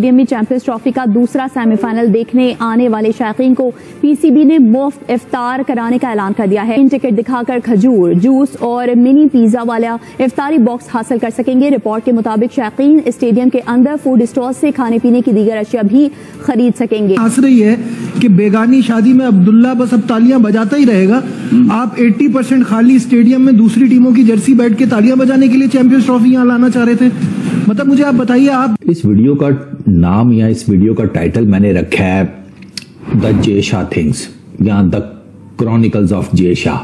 Stadium में champions trophy का दूसरा सेमीफाइनल देखने आने वाले शायकीन को पीसीबी ने मुफ्त इफ्तार कराने का ऐलान कर दिया है। इन टिकट दिखाकर खजूर, जूस और मिनी पिज्जा वाला इफ्तारी बॉक्स हासिल कर सकेंगे। रिपोर्ट के मुताबिक शायकीन स्टेडियम के अंदर फूड स्टॉल से खाने पीने की दीगर अशिया भी खरीद सकेंगे। आस रही है कि बेगानी शादी में अब्दुल्ला बस अब तालियां बजाता ही रहेगा। आप 80% खाली स्टेडियम में दूसरी टीमों की जर्सी बैठ के तालियां बजाने के लिए चैंपियंस ट्रॉफी यहाँ लाना चाह रहे थे। मतलब मुझे आप बताइए, आप इस वीडियो का नाम या इस वीडियो का टाइटल मैंने रखा है द जे शाह थिंग्स या द क्रॉनिकल्स ऑफ जे शाह।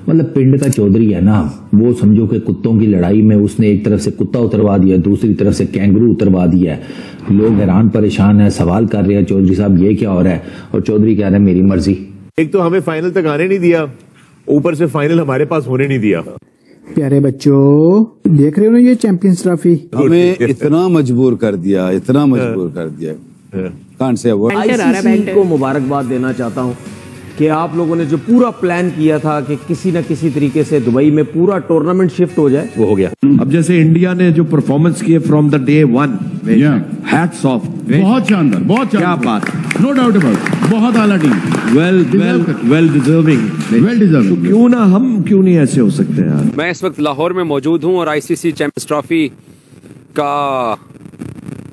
मतलब पिंड का चौधरी है ना, वो समझो कि कुत्तों की लड़ाई में उसने एक तरफ से कुत्ता उतरवा दिया, दूसरी तरफ से कैंगरू उतरवा दिया है। लोग हैरान परेशान है, सवाल कर रहे हैं चौधरी साहब ये क्या हो रहा है, और चौधरी कह रहे हैं मेरी मर्जी। एक तो हमें फाइनल तक आने नहीं दिया, ऊपर से फाइनल हमारे पास होने नहीं दिया। प्यारे बच्चों देख रहे हो ना ये चैंपियंस ट्रॉफी, हमें इतना मजबूर कर दिया, इतना मजबूर कर दिया। कांट से आईसीसी को मुबारकबाद देना चाहता हूं कि आप लोगों ने जो पूरा प्लान किया था कि किसी न किसी तरीके से दुबई में पूरा टूर्नामेंट शिफ्ट हो जाए, वो हो गया। अब जैसे इंडिया ने जो परफॉर्मेंस किए from the day one, hats off, बहुत शानदार, बहुत क्या बात, नो डाउट अबाउट, बहुत आला टीम, वेल डिजर्विंग। क्यों ना हम क्यों नहीं ऐसे हो सकते यार। मैं इस वक्त लाहौर में मौजूद हूं और आईसीसी चैंपियंस ट्रॉफी का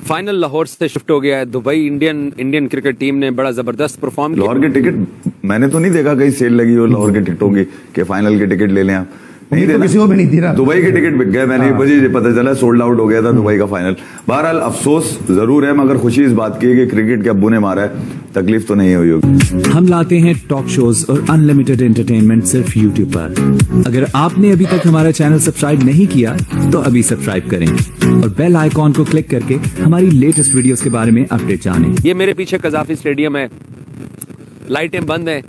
फाइनल लाहौर से शिफ्ट हो गया है दुबई। इंडियन क्रिकेट टीम ने बड़ा जबरदस्त परफॉर्म किया। लाहौर के टिकट मैंने तो नहीं देखा कहीं सेल लगी हो लाहौर के टिकटों की कि फाइनल के टिकट ले लें आप, नहीं तो किसी को भी नहीं थी ना। दुबई के टिकट बिक गए, मैंने मुझे पता चला सोल्ड आउट हो गया था दुबई का फाइनल। बहरहाल अफसोस जरूर है, मगर खुशी इस बात की है कि क्रिकेट के अब्बू ने मारा है, तकलीफ तो नहीं हुई होगी। हम लाते हैं टॉक शोज और अनलिमिटेड एंटरटेनमेंट सिर्फ यूट्यूब पर। अगर आपने अभी तक हमारा चैनल सब्सक्राइब नहीं किया तो अभी सब्सक्राइब करें और बेल आइकॉन को क्लिक करके हमारी लेटेस्ट वीडियोस के बारे में अपडेट जानें। ये मेरे पीछे कजाफी स्टेडियम है, लाइटें बंद हैं।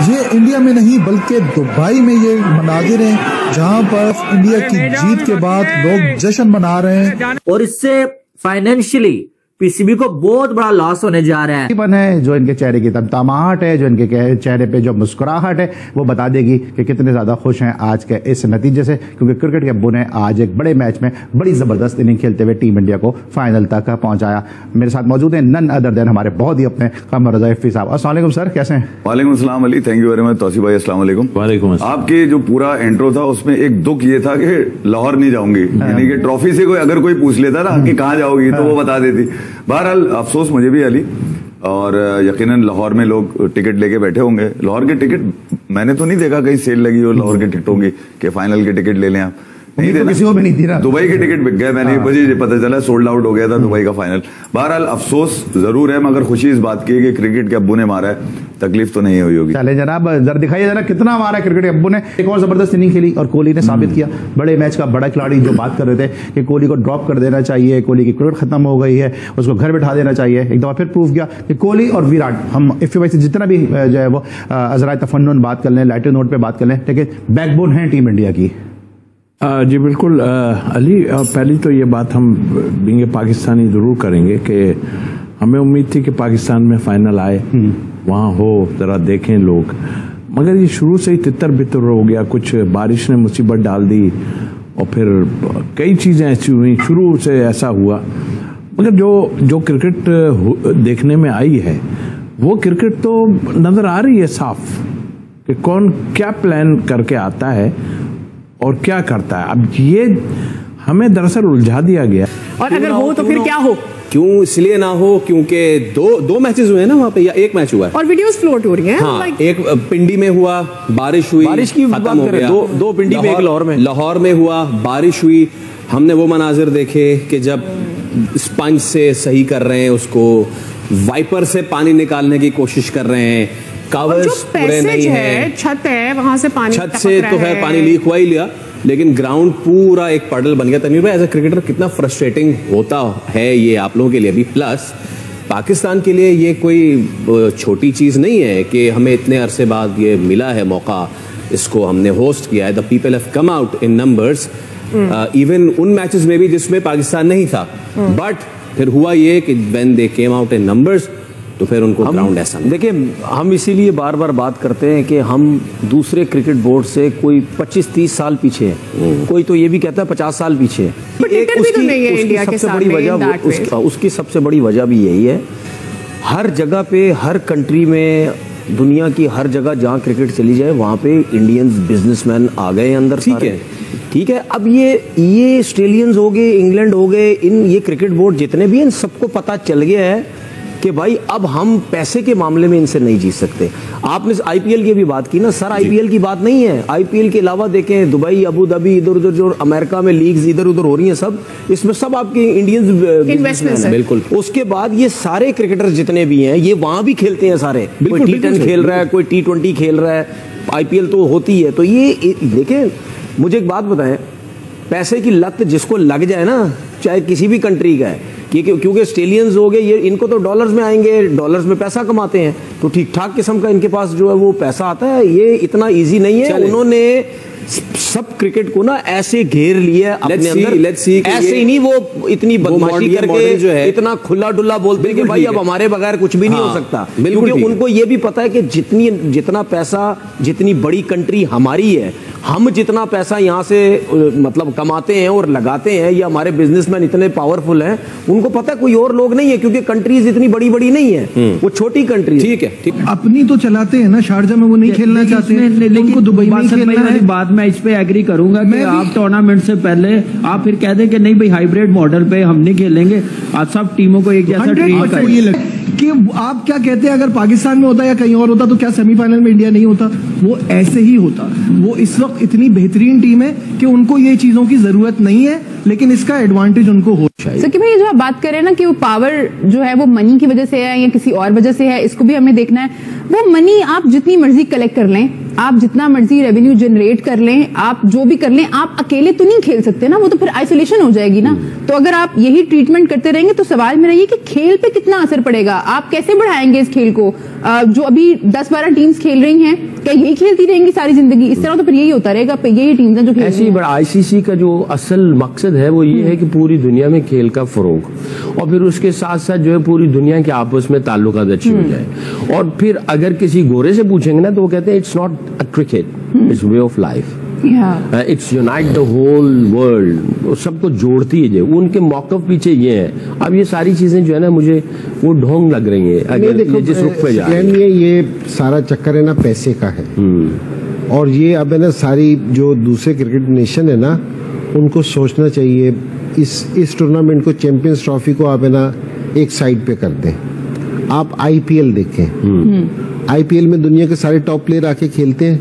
ये इंडिया में नहीं बल्कि दुबई में ये मनाजिर हैं जहां पर इंडिया की जीत के बाद लोग जश्न मना रहे हैं, और इससे फाइनेंशियली पीसीबी को बहुत बड़ा लॉस होने जा रहा है। जो इनके चेहरे की तमतमाहट है, जो इनके चेहरे पे जो मुस्कुराहट है, वो बता देगी कि कितने ज्यादा खुश हैं आज के इस नतीजे से, क्योंकि क्रिकेट के अब्बू ने आज एक बड़े मैच में बड़ी जबरदस्त इनिंग खेलते हुए टीम इंडिया को फाइनल तक पहुंचाया। मेरे साथ मौजूद हैं नन अदर देन हमारे बहुत ही अपने कमर रज़ा हफ़ीज़ साहब। अस्सलाम वालेकुम सर, कैसे हैं? वालेकुम अस्सलाम अली, thank you very much. Tauseef भाई अस्सलाम वालेकुम। वालेकुम। आपके जो पूरा इंट्रो था उसमें एक दुख ये था कि लाहौर नहीं जाऊंगी, यानी कि ट्रॉफी से कोई अगर कोई पूछ लेता ना कि कहाँ जाओगी तो वो बता देती। बहरहाल अफसोस मुझे भी अली, और यकीनन लाहौर में लोग टिकट लेके बैठे होंगे। लाहौर के टिकट मैंने तो नहीं देखा कहीं सेल लगी हो लाहौर के टिकटों की कि फाइनल के टिकट ले लें आप, नहीं तो किसी को भी नहीं थी ना। दुबई के टिकट बिक गए, मैंने मुझे पता चला सोल्ड आउट हो गया था दुबई का फाइनल। बहरहाल अफसोस जरूर है, मगर खुशी इस बात की है कि क्रिकेट के अब्बू ने मारा है, तकलीफ तो नहीं हुई होगी। चले जनाब, जरा दिखाइए जरा कितना मारा है क्रिकेट के अब्बू ने। एक और जबरदस्त इनिंग खेली और कोहली ने साबित किया, बड़े मैच का बड़ा खिलाड़ी जो बात कर रहे थे कि कोहली को ड्रॉप कर देना चाहिए, कोहली की क्रिकेट खत्म हो गई है, उसको घर बैठा देना चाहिए। एक दफा फिर प्रूफ किया कि कोहली और विराट, हम इफ्फी से जितना भी जो है वो अजराए तफन्नुन बात कर लें, लाइटर नोट पे बात कर लें, लेकिन बैकबोन है टीम इंडिया की। जी बिल्कुल अली, पहली तो ये बात हम बींगे पाकिस्तानी ज़रूर करेंगे कि हमें उम्मीद थी कि पाकिस्तान में फाइनल आए, वहाँ हो, ज़रा देखें लोग, मगर ये शुरू से ही तितर बितर हो गया। कुछ बारिश ने मुसीबत डाल दी और फिर कई चीज़ें ऐसी हुई, शुरू से ऐसा हुआ। मगर जो क्रिकेट देखने में आई है वो क्रिकेट तो नज़र आ रही है साफ कि कौन क्या प्लान करके आता है और क्या करता है। अब ये हमें दरअसल उलझा दिया गया। और अगर हो तो फिर क्या हो? क्यों इसलिए ना हो क्योंकि दो मैचेस हुए हैं ना वहाँ पे, या एक मैच हुआ है और वीडियोस फ्लोट हो रही हैं। हाँ, एक पिंडी में हुआ, बारिश हुई, बारिश की खत्म हो गया। दो पिंडी में, एक लाहौर में हुआ, बारिश हुई। हमने वो मनाजिर देखे कि जब स्पंज से सही कर रहे हैं, उसको वाइपर से पानी निकालने की कोशिश कर रहे हैं, कवर्स पूरे नहीं है, छत है, वहां से पानी, छत से तो खैर पानी लीक हुआ ही लिया, लेकिन ग्राउंड पूरा एक पडल बन गया। तमीर भाई, एज अ क्रिकेटर कितना फ्रस्ट्रेटिंग होता है ये आप लोगों के लिए भी, प्लस पाकिस्तान के लिए ये कोई छोटी चीज नहीं है कि हमें इतने अरसे बाद ये मिला है मौका, इसको हमने होस्ट किया है। The people have come out in numbers, even उन मैचेस में भी जिसमें पाकिस्तान नहीं था, बट फिर हुआ ये कि when they came out in numbers तो फिर उनको ग्राउंड ऐसा देखिए, हम इसीलिए बार बार बात करते हैं कि हम दूसरे क्रिकेट बोर्ड से कोई 25-30 साल पीछे है, कोई तो ये भी कहता है 50 साल पीछे है। उसकी सबसे बड़ी वजह भी यही है, हर जगह पे, हर कंट्री में, दुनिया की हर जगह जहाँ क्रिकेट चली जाए वहाँ पे इंडियंस बिजनेसमैन आ गए अंदर। ठीक है। अब ये ऑस्ट्रेलियंस हो गए, इंग्लैंड हो गए, ये क्रिकेट बोर्ड जितने भी हैं, सबको पता चल गया है कि भाई अब हम पैसे के मामले में इनसे नहीं जीत सकते। आपने आईपीएल की भी बात की ना सर, आईपीएल की बात नहीं है, आईपीएल के अलावा देखें दुबई, अबू धाबी, इधर उधर जो अमेरिका में लीग्स इधर उधर हो रही हैं, सब इसमें सब आपके इंडियंस इन्वेस्टमेंट है। बिल्कुल। उसके बाद ये सारे क्रिकेटर्स जितने भी हैं ये वहां भी खेलते हैं सारे, कोई T10 खेल रहा है, कोई T20 खेल रहा है, आईपीएल तो होती है। तो ये देखें, मुझे एक बात बताएं, पैसे की लत जिसको लग जाए ना, चाहे किसी भी कंट्री का है, क्योंकि ऑस्ट्रेलियंस हो गए, ये इनको तो डॉलर्स में आएंगे, डॉलर्स में पैसा कमाते हैं, तो ठीक ठाक किस्म का इनके पास जो है वो पैसा आता है। ये इतना इजी नहीं है। उन्होंने सब क्रिकेट को ना ऐसे घेर लिया अपने अंदर, ऐसे ही नहीं, वो इतनी बदमाशी करके जो है इतना खुला डुल्ला बोलते हैं कि भाई अब हमारे बगैर कुछ भी नहीं हो सकता, क्योंकि उनको ये भी पता है कि जितना पैसा, जितनी बड़ी कंट्री हमारी है, हम जितना पैसा यहाँ से मतलब कमाते हैं और लगाते हैं, ये हमारे बिजनेसमैन इतने पावरफुल हैं, उनको पता है कोई और लोग नहीं है, क्योंकि कंट्रीज इतनी बड़ी बड़ी नहीं है, वो छोटी कंट्री। ठीक है, अपनी तो चलाते हैं ना, शारजा में वो नहीं खेलना चाहते हैं, उनको दुबई में खेलना है। बात मैं इस पे एग्री करूंगा कि आप टूर्नामेंट से पहले आप फिर कह दें कि नहीं भाई हाइब्रिड मॉडल पे हम नहीं खेलेंगे, आज सब टीमों को एक जैसा ट्रीट करें। कि आप क्या कहते हैं, अगर पाकिस्तान में होता या कहीं और होता तो क्या सेमीफाइनल में इंडिया नहीं होता? वो ऐसे ही होता। वो इस वक्त इतनी बेहतरीन टीम है कि उनको ये चीजों की जरूरत नहीं है, लेकिन इसका एडवांटेज उनको हो चाहिए। सकी भाई, जो आप बात कर रहे हैं ना कि वो पावर जो है वो मनी की वजह से है या किसी और वजह से है, इसको भी हमें देखना है। वो मनी आप जितनी मर्जी कलेक्ट कर लें, आप जितना मर्जी रेवेन्यू जनरेट कर लें, आप जो भी कर लें, आप अकेले तो नहीं खेल सकते ना, वो तो फिर आइसोलेशन हो जाएगी ना। तो अगर आप यही ट्रीटमेंट करते रहेंगे तो सवाल मेरा ये कि खेल पे कितना असर पड़ेगा, आप कैसे बढ़ाएंगे इस खेल को? जो अभी 10-12 टीम्स खेल रही हैं, क्या यही खेलती रहेंगी सारी जिंदगी? इस तरह तो फिर यही होता रहेगा, यही टीम्स हैं जो खेल ऐसी। बड़ा आईसीसी का जो असल मकसद है वो ये है कि पूरी दुनिया में खेल का फरोग, और फिर उसके साथ साथ जो है पूरी दुनिया के आपस में ताल्लुकात अच्छे हो जाए। और फिर अगर किसी गोरे से पूछेंगे ना तो वो कहते हैं it's not a cricket, it's way of life, it's unite the whole world, सबको जोड़ती है। वो उनके मौक़िफ़ पीछे ये है। अब ये सारी चीजें जो है ना, मुझे वो ढोंग लग रही है अगर ये जिस रुख पे जा रही है। ये सारा चक्कर है ना पैसे का है, और ये अब है ना सारी जो दूसरे क्रिकेट नेशन है ना, उनको सोचना चाहिए इस टूर्नामेंट को, चैंपियंस ट्रॉफी को आप है ना एक साइड पे कर दें। आप आईपीएल देखें, आईपीएल में दुनिया के सारे टॉप प्लेयर आके खेलते हैं,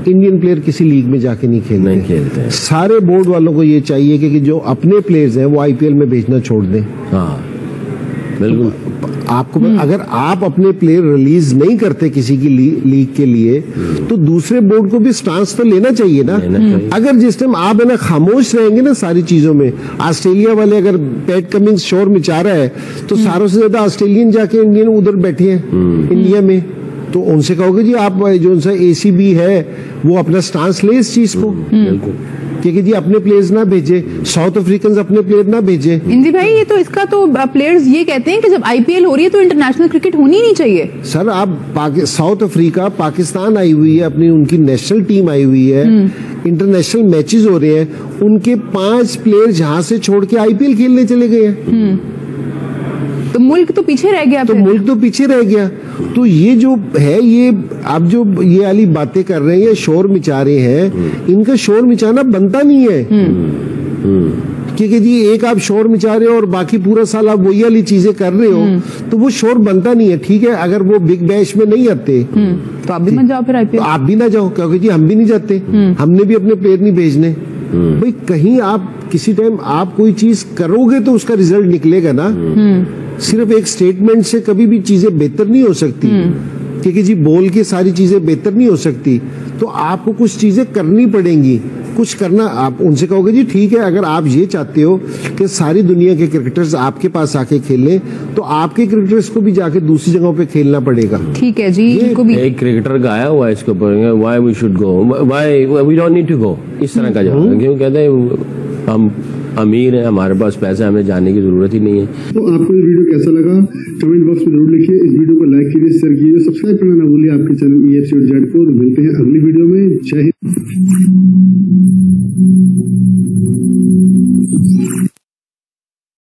इंडियन प्लेयर किसी लीग में जाके नहीं खेलते। सारे बोर्ड वालों को ये चाहिए कि जो अपने प्लेयर्स हैं वो आईपीएल में भेजना छोड़ दें। हाँ बिल्कुल। आपको अगर आप अपने प्लेयर रिलीज नहीं करते किसी की लीग के लिए, तो दूसरे बोर्ड को भी स्टांस तो लेना चाहिए ना। अगर जिस टाइम आप है ना खामोश रहेंगे ना सारी चीजों में, ऑस्ट्रेलिया वाले अगर पैट कमिंस शोर मचा रहा है तो सारों से ज्यादा ऑस्ट्रेलियन जाके इंडियन उधर बैठे हैं इंडिया में, तो उनसे कहोगे जी आप जो सा एसीबी है वो अपना स्टांस ले इस चीज को, कि जी अपने प्लेयर्स ना भेजे, साउथ अफ्रीकन अपने प्लेयर ना भेजे। इंदी भाई, ये तो इसका तो प्लेयर्स ये कहते हैं कि जब आईपीएल हो रही है तो इंटरनेशनल क्रिकेट होनी नहीं चाहिए। सर आप साउथ अफ्रीका, पाकिस्तान आई हुई है, अपनी उनकी नेशनल टीम आई हुई है, इंटरनेशनल मैचेस हो रहे हैं, उनके 5 प्लेयर जहां से छोड़ के आईपीएल खेलने चले गए हैं। तो मुल्क तो पीछे रह गया। मुल्क तो पीछे रह गया। तो ये जो है, ये आप जो ये वाली बातें कर रहे हैं, ये शोर मचा रहे हैं, इनका शोर मचाना बनता नहीं है। क्योंकि जी एक आप शोर मचा रहे हो और बाकी पूरा साल आप वही वाली चीजें कर रहे हो, तो वो शोर बनता नहीं है। ठीक है, अगर वो बिग बैश में नहीं आते तो आप भी मत जाओ, फिर आईपीएल आप भी ना जाओ, क्योंकि जी हम भी नहीं जाते, हमने भी अपने प्लेयर नहीं भेजने। भाई कहीं आप किसी टाइम आप कोई चीज करोगे तो उसका रिजल्ट निकलेगा ना। सिर्फ एक स्टेटमेंट से कभी भी चीजें बेहतर नहीं हो सकती, क्योंकि जी बोल के सारी चीजें बेहतर नहीं हो सकती। तो आपको कुछ चीजें करनी पड़ेंगी, कुछ करना। आप उनसे कहोगे जी ठीक है, अगर आप ये चाहते हो कि सारी दुनिया के क्रिकेटर्स आपके पास आके खेलें, तो आपके क्रिकेटर्स को भी जाके दूसरी जगहों पे खेलना पड़ेगा। ठीक है जी, इनको भी एक क्रिकेटर गाया हुआ है इसके ऊपर, why we should go, why we don't need to go, इस तरह का जवाब। क्यों कहते हैं हम अमीर हैं, हमारे पास पैसा है, हमें जाने की जरूरत ही नहीं है। तो आपको ये वीडियो कैसा लगा कमेंट बॉक्स में जरूर लिखिए। इस वीडियो को लाइक कीजिए, शेयर कीजिए, सब्सक्राइब करना ना भूलिए आपके चैनल EFC और Z को। मिलते हैं अगली वीडियो में। जय हिंद।